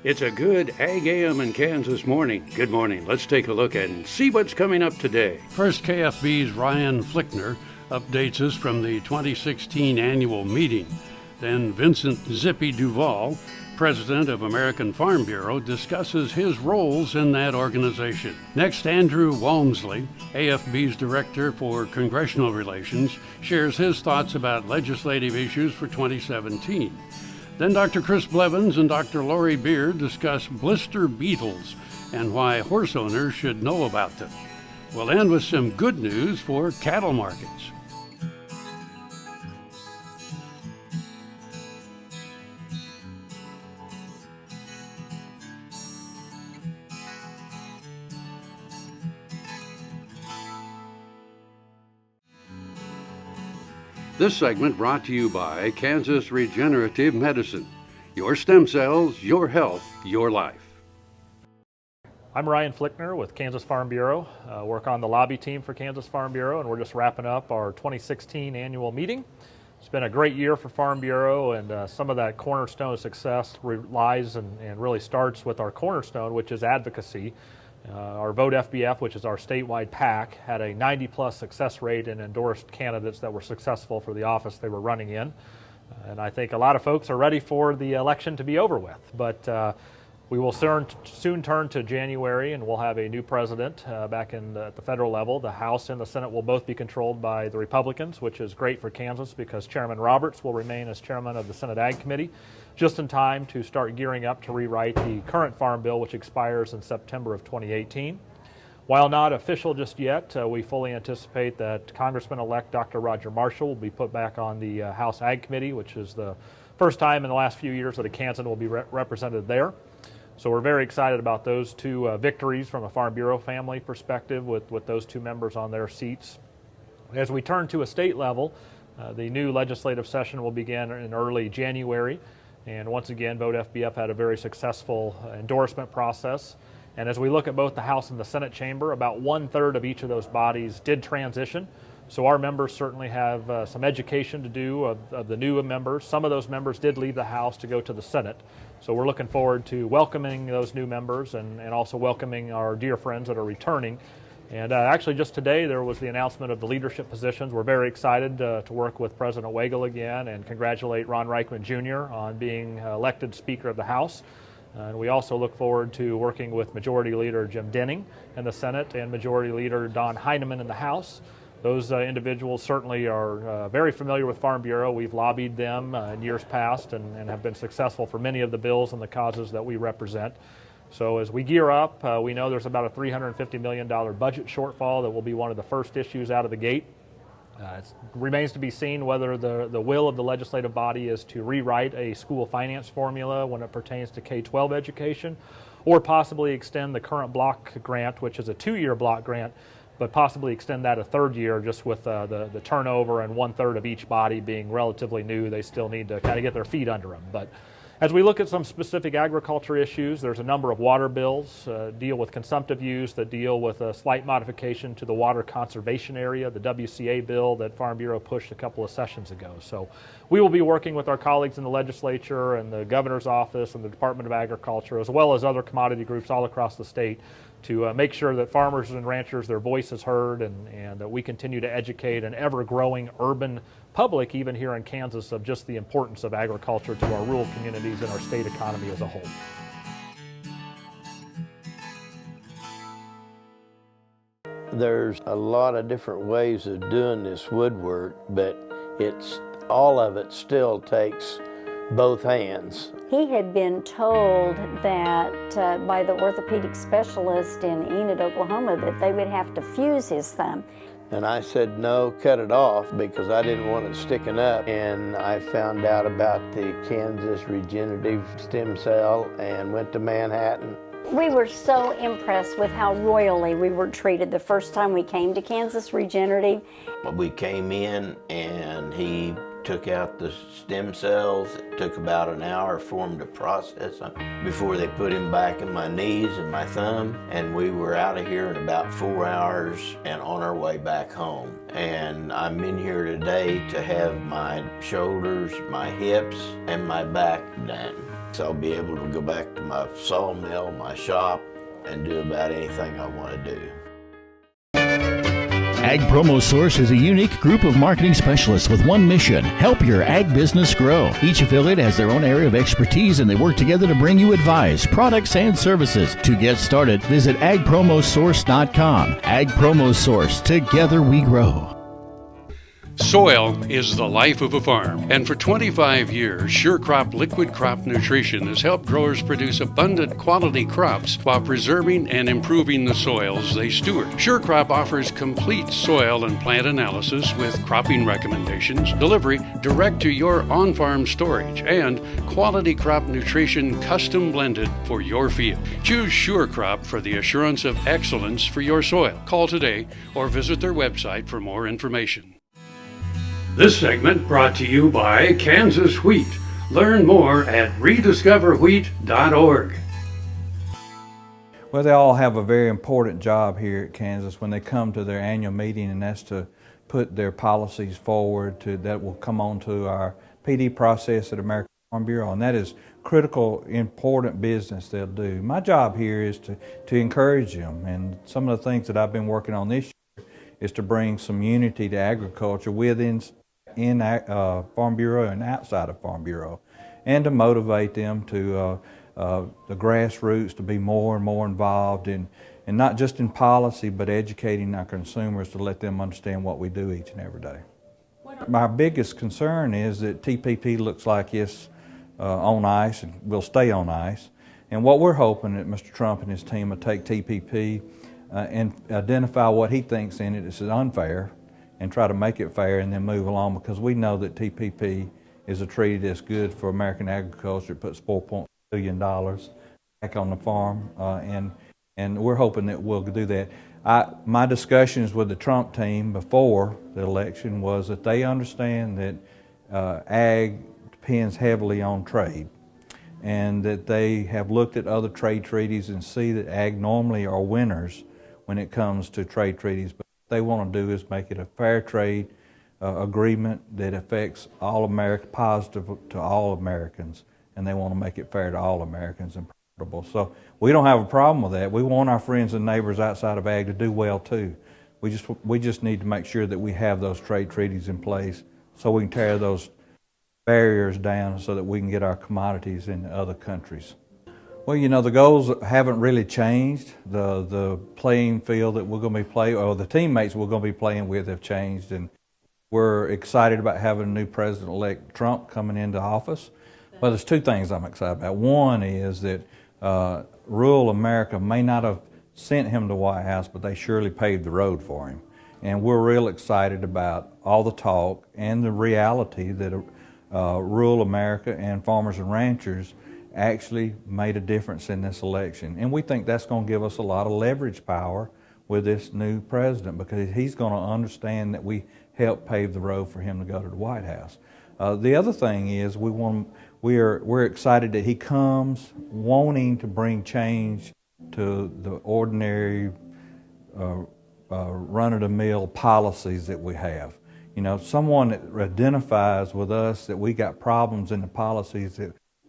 It's a good AGam in Kansas morning. Good morning. Let's take a look and see what's coming up today. First, KFB's Ryan Flickner updates us from the 2016 annual meeting. Then Vincent Zippy Duvall, president of American Farm Bureau, discusses his roles in that organization. Next, Andrew Walmsley, AFB's director for Congressional Relations, shares his thoughts about legislative issues for 2017. Then Dr. Chris Blevins and Dr. Laurie Beard discuss Blister Beetles and why horse owners should know about them. We'll end with some good news for cattle markets. This segment brought to you by Kansas Regenerative Medicine. Your stem cells, your health, your life. I'm Ryan Flickner with Kansas Farm Bureau. Work on the lobby team for Kansas Farm Bureau, and we're just wrapping up our 2016 annual meeting. It's been a great year for Farm Bureau, and some of that cornerstone of success relies and really starts with our cornerstone, which is advocacy. Our Vote FBF, which is our statewide PAC, had a 90-plus success rate and endorsed candidates that were successful for the office they were running in. And I think a lot of folks are ready for the election to be over with. But we will soon turn to January, and we'll have a new president back at the federal level. The House and the Senate will both be controlled by the Republicans, which is great for Kansas because Chairman Roberts will remain as chairman of the Senate Ag Committee, just in time to start gearing up to rewrite the current Farm Bill, which expires in September of 2018. While not official just yet, we fully anticipate that Congressman-elect Dr. Roger Marshall will be put back on the House Ag Committee, which is the first time in the last few years that a Kansan will be represented there. So we're very excited about those two victories from a Farm Bureau family perspective with those two members on their seats. As we turn to a state level, the new legislative session will begin in early January. And once again, Vote FBF had a very successful endorsement process. And as we look at both the House and the Senate chamber, about 1/3 of each of those bodies did transition. So our members certainly have some education to do of the new members. Some of those members did leave the House to go to the Senate. So we're looking forward to welcoming those new members and also welcoming our dear friends that are returning. And actually just today there was the announcement of the leadership positions. We're very excited to work with President Weigel again and congratulate Ron Reichman Jr. on being elected Speaker of the House. And we also look forward to working with Majority Leader Jim Denning in the Senate and Majority Leader Don Heineman in the House. Those individuals certainly are very familiar with Farm Bureau. We've lobbied them in years past and have been successful for many of the bills and the causes that we represent. So as we gear up, we know there's about a $350 million budget shortfall that will be one of the first issues out of the gate. It remains to be seen whether the will of the legislative body is to rewrite a school finance formula when it pertains to K-12 education, or possibly extend the current block grant, which is a 2-year block grant, but possibly extend that a 3rd year just with the turnover and 1/3 of each body being relatively new. They still need to kind of get their feet under them. But as we look at some specific agriculture issues, there's a number of water bills deal with consumptive use that deal with a slight modification to the water conservation area, the WCA bill that Farm Bureau pushed a couple of sessions ago. So we will be working with our colleagues in the legislature and the governor's office and the Department of Agriculture, as well as other commodity groups all across the state, to make sure that farmers and ranchers, their voice is heard, and that we continue to educate an ever-growing urban public, even here in Kansas, of just the importance of agriculture to our rural communities and our state economy as a whole. There's a lot of different ways of doing this woodwork, but all of it still takes both hands. He had been told that by the orthopedic specialist in Enid, Oklahoma, that they would have to fuse his thumb. And I said, no, cut it off, because I didn't want it sticking up. And I found out about the Kansas Regenerative Stem Cell and went to Manhattan. We were so impressed with how royally we were treated the first time we came to Kansas Regenerative. We came in and he took out the stem cells. It took about an hour for him to process them before they put him back in my knees and my thumb. And we were out of here in about 4 hours and on our way back home. And I'm in here today to have my shoulders, my hips, and my back done. So I'll be able to go back to my sawmill, my shop, and do about anything I want to do. Ag Promo Source is a unique group of marketing specialists with one mission: help your ag business grow. Each affiliate has their own area of expertise, and they work together to bring you advice, products, and services. To get started, visit agpromosource.com. Ag Promo Source. Together we grow. Soil is the life of a farm, and for 25 years, Sure Crop Liquid Crop Nutrition has helped growers produce abundant quality crops while preserving and improving the soils they steward. Sure Crop offers complete soil and plant analysis with cropping recommendations, delivery direct to your on-farm storage, and quality crop nutrition custom blended for your field. Choose Sure Crop for the assurance of excellence for your soil. Call today or visit their website for more information. This segment brought to you by Kansas Wheat. Learn more at rediscoverwheat.org. Well, they all have a very important job here at Kansas when they come to their annual meeting, and that's to put their policies forward that will come on to our PD process at American Farm Bureau, and that is critical, important business they'll do. My job here is to encourage them, and some of the things that I've been working on this year is to bring some unity to agriculture within Farm Bureau and outside of Farm Bureau, and to motivate them to the grassroots to be more and more involved in, and not just in policy, but educating our consumers to let them understand what we do each and every day. My biggest concern is that TPP looks like it's on ice and will stay on ice, and what we're hoping that Mr. Trump and his team will take TPP and identify what he thinks in it is unfair, and try to make it fair, and then move along, because we know that TPP is a treaty that's good for American agriculture. It puts $4.2 billion back on the farm, and we're hoping that we'll do that. My discussions with the Trump team before the election was that they understand that ag depends heavily on trade, and that they have looked at other trade treaties and see that ag normally are winners when it comes to trade treaties. But what they want to do is make it a fair trade agreement that affects all America, positive to all Americans, and they want to make it fair to all Americans and profitable. So we don't have a problem with that. We want our friends and neighbors outside of ag to do well too. We just need to make sure that we have those trade treaties in place so we can tear those barriers down so that we can get our commodities into other countries. Well, you know, the goals haven't really changed. The playing field that we're going to be playing, or the teammates we're going to be playing with, have changed, and we're excited about having a new President-elect Trump coming into office. Well, there's two things I'm excited about. One is that rural America may not have sent him to the White House, but they surely paved the road for him. And we're real excited about all the talk and the reality that rural America and farmers and ranchers actually made a difference in this election. And we think that's going to give us a lot of leverage power with this new president, because he's going to understand that we helped pave the road for him to go to the White House. The other thing is we're excited that he comes wanting to bring change to the ordinary run-of-the-mill policies that we have. You know, someone that identifies with us that we got problems in the policies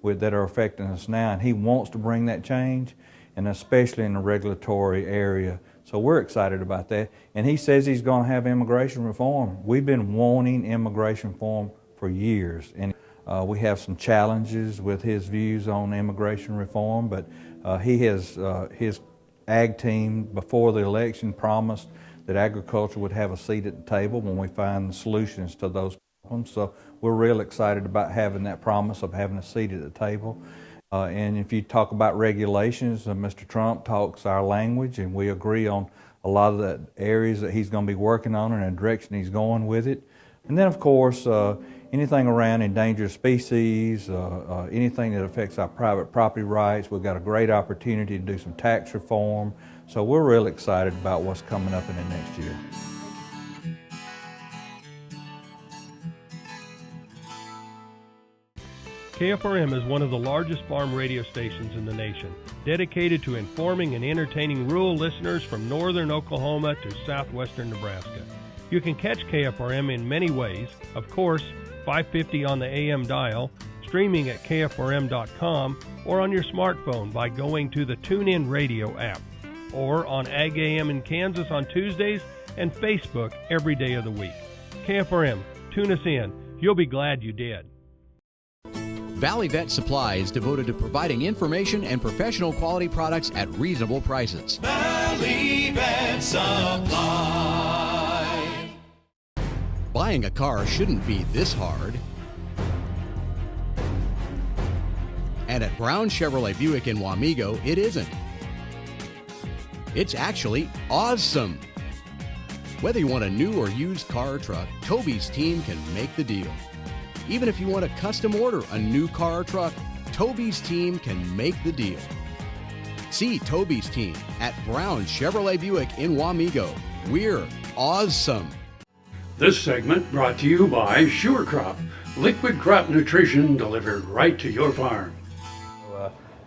that are affecting us now, and he wants to bring that change, and especially in the regulatory area. So we're excited about that. And he says he's going to have immigration reform. We've been wanting immigration reform for years, and we have some challenges with his views on immigration reform, but he has his ag team before the election promised that agriculture would have a seat at the table when we find solutions to those problems. So we're real excited about having that promise of having a seat at the table. And if you talk about regulations, Mr. Trump talks our language, and we agree on a lot of the areas that he's going to be working on and the direction he's going with it. And then, of course, anything around endangered species, anything that affects our private property rights, we've got a great opportunity to do some tax reform. So we're real excited about what's coming up in the next year. KFRM is one of the largest farm radio stations in the nation, dedicated to informing and entertaining rural listeners from northern Oklahoma to southwestern Nebraska. You can catch KFRM in many ways. Of course, 550 on the AM dial, streaming at KFRM.com, or on your smartphone by going to the TuneIn Radio app, or on AGam in Kansas on Tuesdays and Facebook every day of the week. KFRM, tune us in. You'll be glad you did. Valley Vet Supply is devoted to providing information and professional quality products at reasonable prices. Valley Vet Supply. Buying a car shouldn't be this hard. And at Brown Chevrolet Buick in Wamego, it isn't. It's actually awesome. Whether you want a new or used car or truck, Toby's team can make the deal. Even if you want to custom order a new car or truck, Toby's team can make the deal. See Toby's team at Brown Chevrolet Buick in Wamego. We're awesome. This segment brought to you by Sure Crop, liquid crop nutrition delivered right to your farm.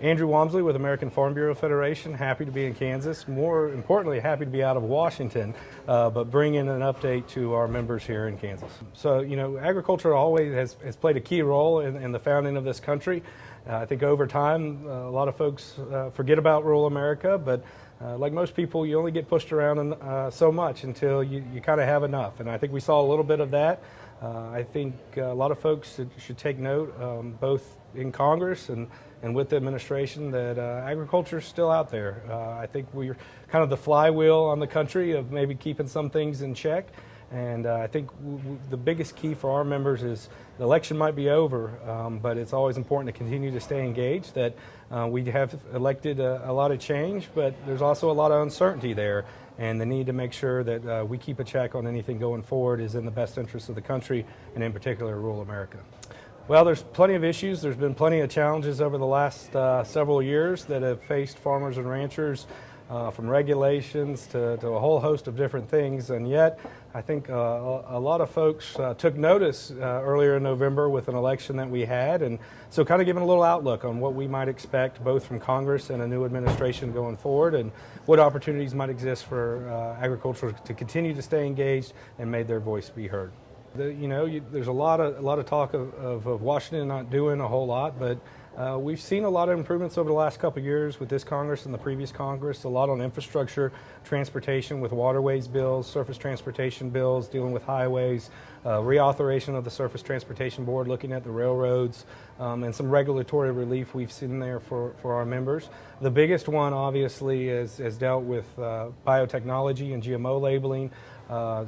Andrew Walmsley with American Farm Bureau Federation, happy to be in Kansas. More importantly, happy to be out of Washington, but bringing an update to our members here in Kansas. So, agriculture always has played a key role in the founding of this country. I think over time, a lot of folks forget about rural America, but like most people, you only get pushed around so much until you kind of have enough. And I think we saw a little bit of that. I think a lot of folks should take note, both in Congress and with the administration, that agriculture is still out there. I think we're kind of the flywheel on the country of maybe keeping some things in check. And I think the biggest key for our members is the election might be over, but it's always important to continue to stay engaged, that we have elected a lot of change, but there's also a lot of uncertainty there. And the need to make sure that we keep a check on anything going forward is in the best interest of the country, and in particular rural America. Well, there's plenty of issues. There's been plenty of challenges over the last several years that have faced farmers and ranchers, from regulations to a whole host of different things. And yet, I think a lot of folks took notice earlier in November with an election that we had. And so kind of giving a little outlook on what we might expect both from Congress and a new administration going forward, and what opportunities might exist for agriculture to continue to stay engaged and make their voice be heard. There's a lot of talk of Washington not doing a whole lot, but we've seen a lot of improvements over the last couple of years with this Congress and the previous Congress, a lot on infrastructure, transportation with waterways bills, surface transportation bills, dealing with highways, reauthorization of the Surface Transportation Board, looking at the railroads, and some regulatory relief we've seen there for our members. The biggest one, obviously, has dealt with biotechnology and GMO labeling.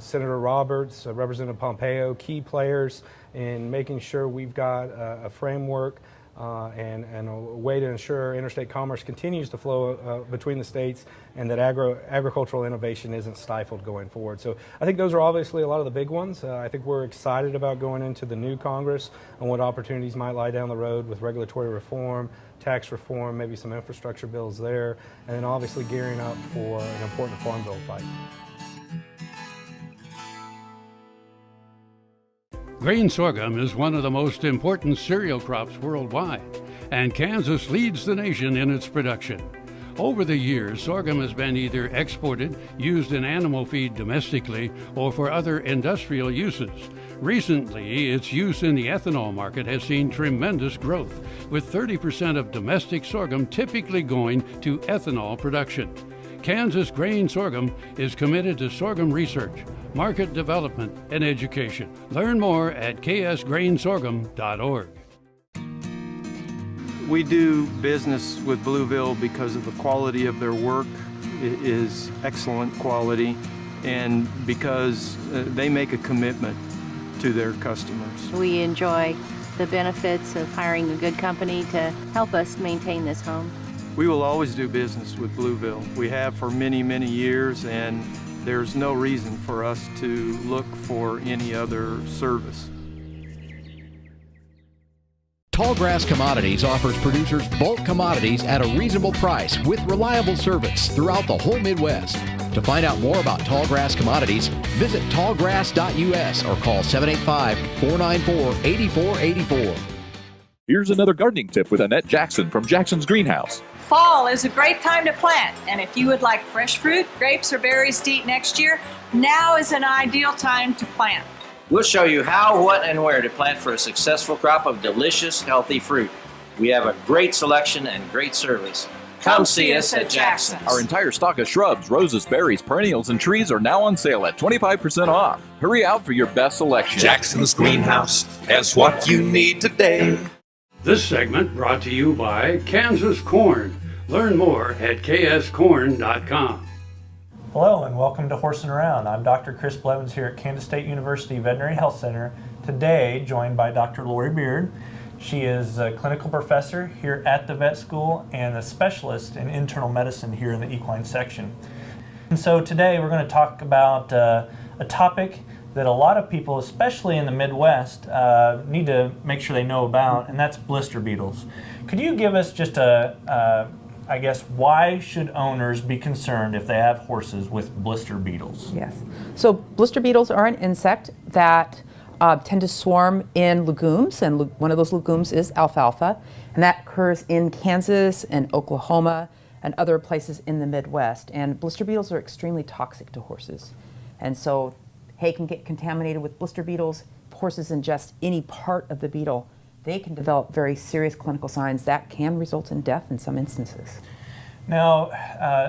Senator Roberts, Representative Pompeo, key players in making sure we've got a framework and a way to ensure interstate commerce continues to flow between the states, and that agricultural innovation isn't stifled going forward. So I think those are obviously a lot of the big ones. I think we're excited about going into the new Congress and what opportunities might lie down the road with regulatory reform, tax reform, maybe some infrastructure bills there, and then obviously gearing up for an important farm bill fight. Grain sorghum is one of the most important cereal crops worldwide, and Kansas leads the nation in its production. Over the years, sorghum has been either exported, used in animal feed domestically, or for other industrial uses. Recently, its use in the ethanol market has seen tremendous growth, with 30% of domestic sorghum typically going to ethanol production. Kansas Grain Sorghum is committed to sorghum research, market development, and education. Learn more at ksgrainsorghum.org. We do business with Blueville because of the quality of their work. It is excellent quality, and because they make a commitment to their customers. We enjoy the benefits of hiring a good company to help us maintain this home. We will always do business with Blueville. We have for many, many years, and there's no reason for us to look for any other service. Tallgrass Commodities offers producers bulk commodities at a reasonable price with reliable service throughout the whole Midwest. To find out more about Tallgrass Commodities, visit tallgrass.us or call 785-494-8484. Here's another gardening tip with Annette Jackson from Jackson's Greenhouse. Fall is a great time to plant, and if you would like fresh fruit, grapes, or berries to eat next year, now is an ideal time to plant. We'll show you how, what, and where to plant for a successful crop of delicious, healthy fruit. We have a great selection and great service. Come see us at Jackson's. Our entire stock of shrubs, roses, berries, perennials, and trees are now on sale at 25% off. Hurry out for your best selection. Jackson's Greenhouse has what you need today. This segment brought to you by Kansas Corn. Learn more at kscorn.com. Hello and welcome to Horsing Around. I'm Dr. Chris Blevins here at Kansas State University Veterinary Health Center. Today, joined by Dr. Laurie Beard. She is a clinical professor here at the vet school and a specialist in internal medicine here in the equine section. And so today we're going to talk about a topic that a lot of people, especially in the Midwest, need to make sure they know about, and that's blister beetles. Could you give us just I guess, why should owners be concerned if they have horses with blister beetles? Yes. So blister beetles are an insect that tend to swarm in legumes, and one of those legumes is alfalfa, and that occurs in Kansas and Oklahoma and other places in the Midwest. And blister beetles are extremely toxic to horses. And so hay can get contaminated with blister beetles. If horses ingest any part of the beetle, they can develop very serious clinical signs that can result in death in some instances. Now,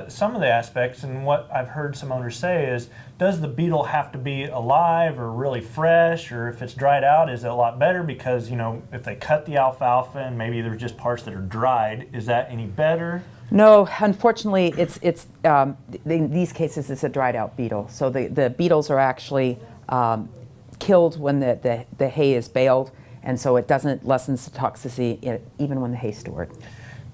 some of the aspects, and what I've heard some owners say is, does the beetle have to be alive or really fresh, or if it's dried out, is it a lot better? Because, you know, if they cut the alfalfa and maybe there's just parts that are dried, is that any better? No, unfortunately, in these cases it's a dried out beetle. So the beetles are actually killed when the hay is baled, and so it doesn't lessen the toxicity even when the hay is stored.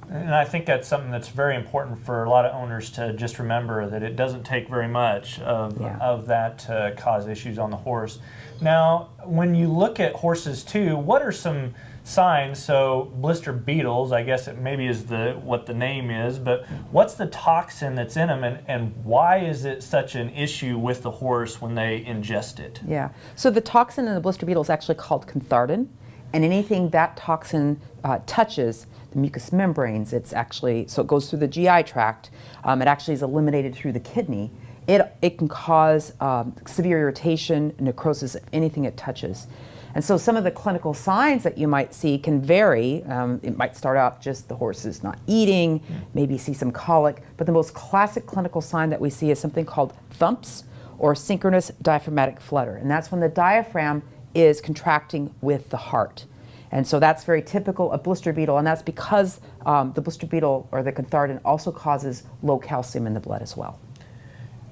And I think that's something that's very important for a lot of owners to just remember, that it doesn't take very much of that to cause issues on the horse. Now, when you look at horses too, what are some signs? So blister beetles, I guess it maybe is what the name is, but what's the toxin that's in them, and why is it such an issue with the horse when they ingest it? Yeah, so the toxin in the blister beetle is actually called cantharidin, and anything that toxin touches, the mucous membranes, it's actually, so it goes through the GI tract, it actually is eliminated through the kidney. It can cause severe irritation, necrosis, of anything it touches. And so some of the clinical signs that you might see can vary. It might start out just the horse is not eating, maybe see some colic, but the most classic clinical sign that we see is something called thumps or synchronous diaphragmatic flutter. And that's when the diaphragm is contracting with the heart. And so that's very typical of blister beetle, and that's because the blister beetle or the cantharidin also causes low calcium in the blood as well.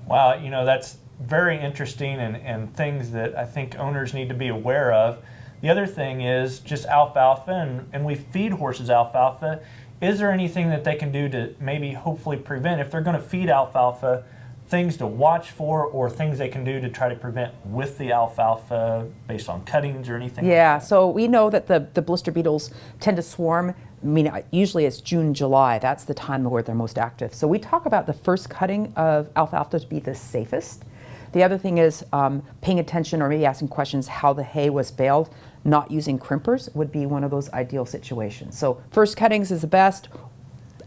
Wow, you know, that's very interesting and things that I think owners need to be aware of. The other thing is just alfalfa, and we feed horses alfalfa. Is there anything that they can do to maybe hopefully prevent, if they're going to feed alfalfa, things to watch for or things they can do to try to prevent with the alfalfa based on cuttings or anything? Yeah, like that? So we know that the blister beetles tend to swarm. I mean, usually it's June, July. That's the time where they're most active. So we talk about the first cutting of alfalfa to be the safest. The other thing is paying attention or maybe asking questions how the hay was baled. Not using crimpers would be one of those ideal situations. So first cuttings is the best.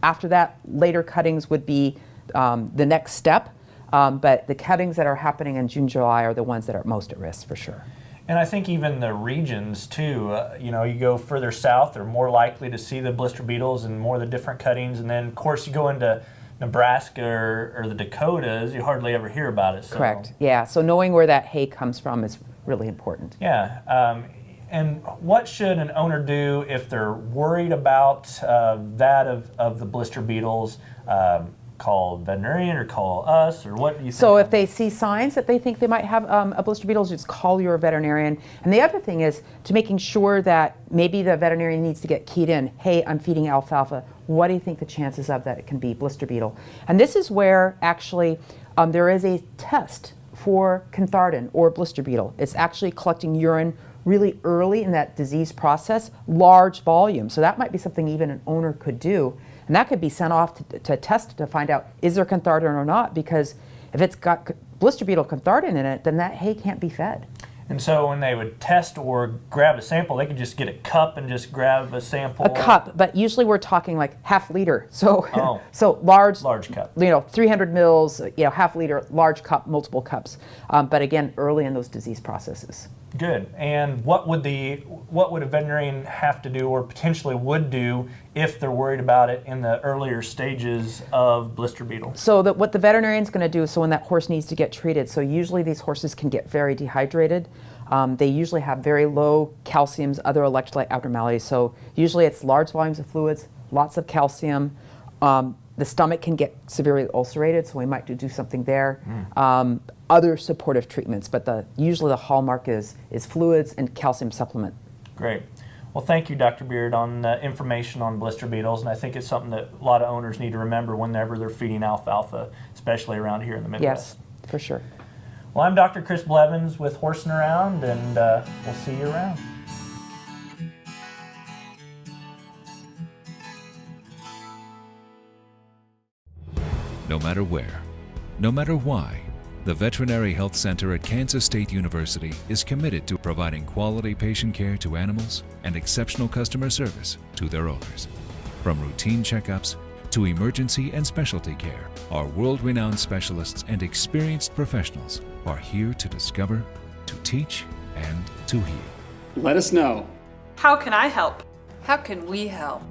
After that, later cuttings would be the next step. But the cuttings that are happening in June, July are the ones that are most at risk for sure. And I think even the regions too, you know, you go further south, they're more likely to see the blister beetles and more of the different cuttings. And then of course you go into Nebraska or the Dakotas, you hardly ever hear about it. So. Correct, yeah. So knowing where that hay comes from is really important. Yeah, and what should an owner do if they're worried about that of the blister beetles? Call a veterinarian or call us, or what do you think? So if they see signs that they think they might have a blister beetle, just call your veterinarian. And the other thing is to making sure that maybe the veterinarian needs to get keyed in, hey, I'm feeding alfalfa. What do you think the chances of that it can be blister beetle? And this is where actually there is a test for cantharidin or blister beetle. It's actually collecting urine really early in that disease process, large volume. So that might be something even an owner could do. And that could be sent off to test to find out, is there cantharidin or not? Because if it's got blister beetle cantharidin in it, then that hay can't be fed. And so when they would test or grab a sample, they could just get a cup and just grab a sample? A cup, but usually we're talking like half liter. So, Oh. so large cup. 300 mils, half liter, large cup, multiple cups. But again, early in those disease processes. Good. And what would a veterinarian have to do, or potentially would do, if they're worried about it in the earlier stages of blister beetle? So what the veterinarian's going to do, so when that horse needs to get treated, so usually these horses can get very dehydrated. They usually have very low calciums, other electrolyte abnormalities. So usually it's large volumes of fluids, lots of calcium. The stomach can get severely ulcerated, so we might do something there. Other supportive treatments, but usually the hallmark is fluids and calcium supplement. Great. Well, thank you, Dr. Beard, on the information on blister beetles, and I think it's something that a lot of owners need to remember whenever they're feeding alfalfa, especially around here in the Midwest. Yes, for sure. Well, I'm Dr. Chris Blevins with Horsing Around, and we'll see you around. No matter where, no matter why, the Veterinary Health Center at Kansas State University is committed to providing quality patient care to animals and exceptional customer service to their owners. From routine checkups to emergency and specialty care, our world-renowned specialists and experienced professionals are here to discover, to teach, and to heal. Let us know. How can I help? How can we help?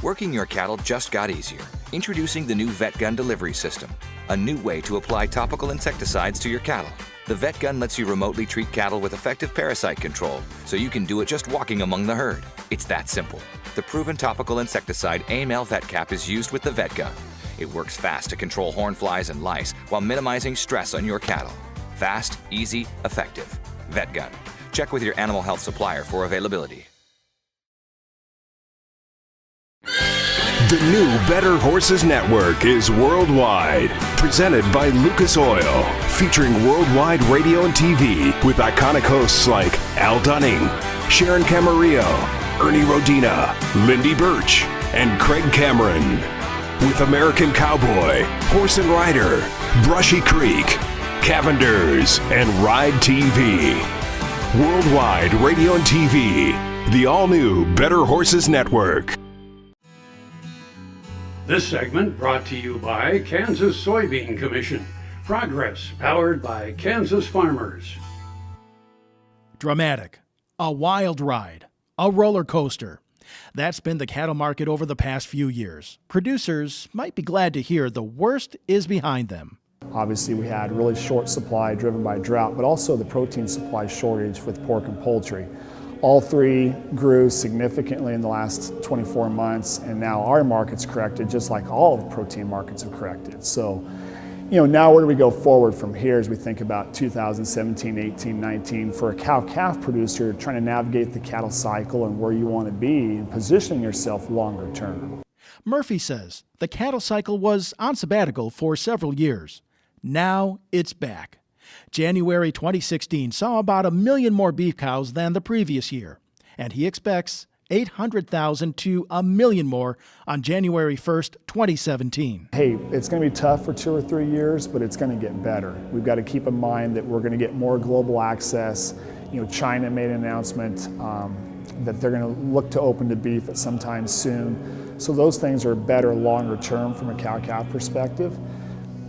Working your cattle just got easier. Introducing the new VetGun delivery system, a new way to apply topical insecticides to your cattle. The VetGun lets you remotely treat cattle with effective parasite control, so you can do it just walking among the herd. It's that simple. The proven topical insecticide AML VetCap is used with the VetGun. It works fast to control hornflies and lice while minimizing stress on your cattle. Fast, easy, effective. VetGun. Check with your animal health supplier for availability. The new Better Horses Network is worldwide, presented by Lucas Oil, featuring worldwide radio and TV with iconic hosts like Al Dunning, Sharon Camarillo, Ernie Rodina, Lindy Birch, and Craig Cameron. With American Cowboy, Horse and Rider, Brushy Creek, Cavenders, and Ride TV. Worldwide radio and TV, the all-new Better Horses Network. This segment brought to you by Kansas Soybean Commission. Progress powered by Kansas farmers. Dramatic, a wild ride, a roller coaster. That's been the cattle market over the past few years. Producers might be glad to hear the worst is behind them. Obviously, we had really short supply driven by drought, but also the protein supply shortage with pork and poultry. All three grew significantly in the last 24 months, and now our market's corrected just like all of the protein markets have corrected. So, now where do we go forward from here as we think about 2017, 18, 19 for a cow-calf producer trying to navigate the cattle cycle and where you want to be and positioning yourself longer term? Murphy says the cattle cycle was on sabbatical for several years. Now it's back. January 2016 saw about 1 million more beef cows than the previous year, and he expects 800,000 to 1 million more on January 1st, 2017. Hey, it's going to be tough for 2 or 3 years, but it's going to get better. We've got to keep in mind that we're going to get more global access. China made an announcement that they're going to look to open to beef at some time soon. So those things are better longer term from a cow-calf perspective.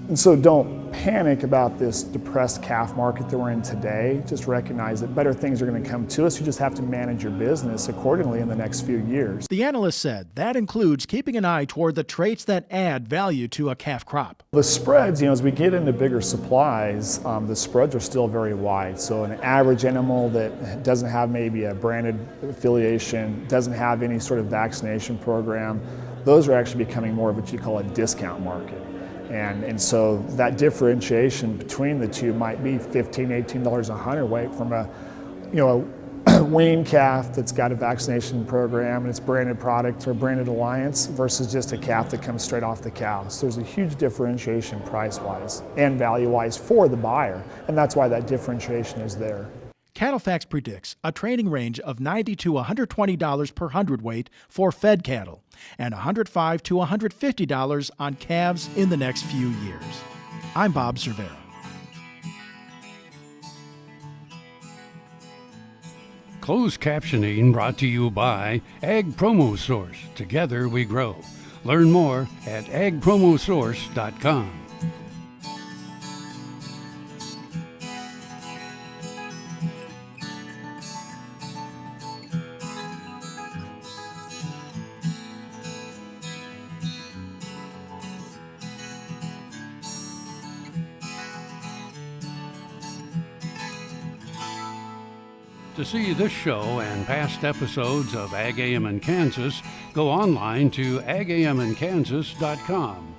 And so don't panic about this depressed calf market that we're in today. Just recognize that better things are going to come to us. You just have to manage your business accordingly in the next few years. The analyst said that includes keeping an eye toward the traits that add value to a calf crop. The spreads, as we get into bigger supplies, the spreads are still very wide. So an average animal that doesn't have maybe a branded affiliation, doesn't have any sort of vaccination program, those are actually becoming more of what you call a discount market. And so that differentiation between the two might be $15, $18 a hundredweight from a weaned calf that's got a vaccination program and it's branded product or branded alliance versus just a calf that comes straight off the cow. So there's a huge differentiation price-wise and value-wise for the buyer, and that's why that differentiation is there. CattleFax predicts a trading range of $90 to $120 per hundredweight for fed cattle and $105 to $150 on calves in the next few years. I'm Bob Cervera. Closed captioning brought to you by Ag Promo Source. Together we grow. Learn more at agpromosource.com. To see this show and past episodes of AGam in Kansas, go online to agaminkansas.com.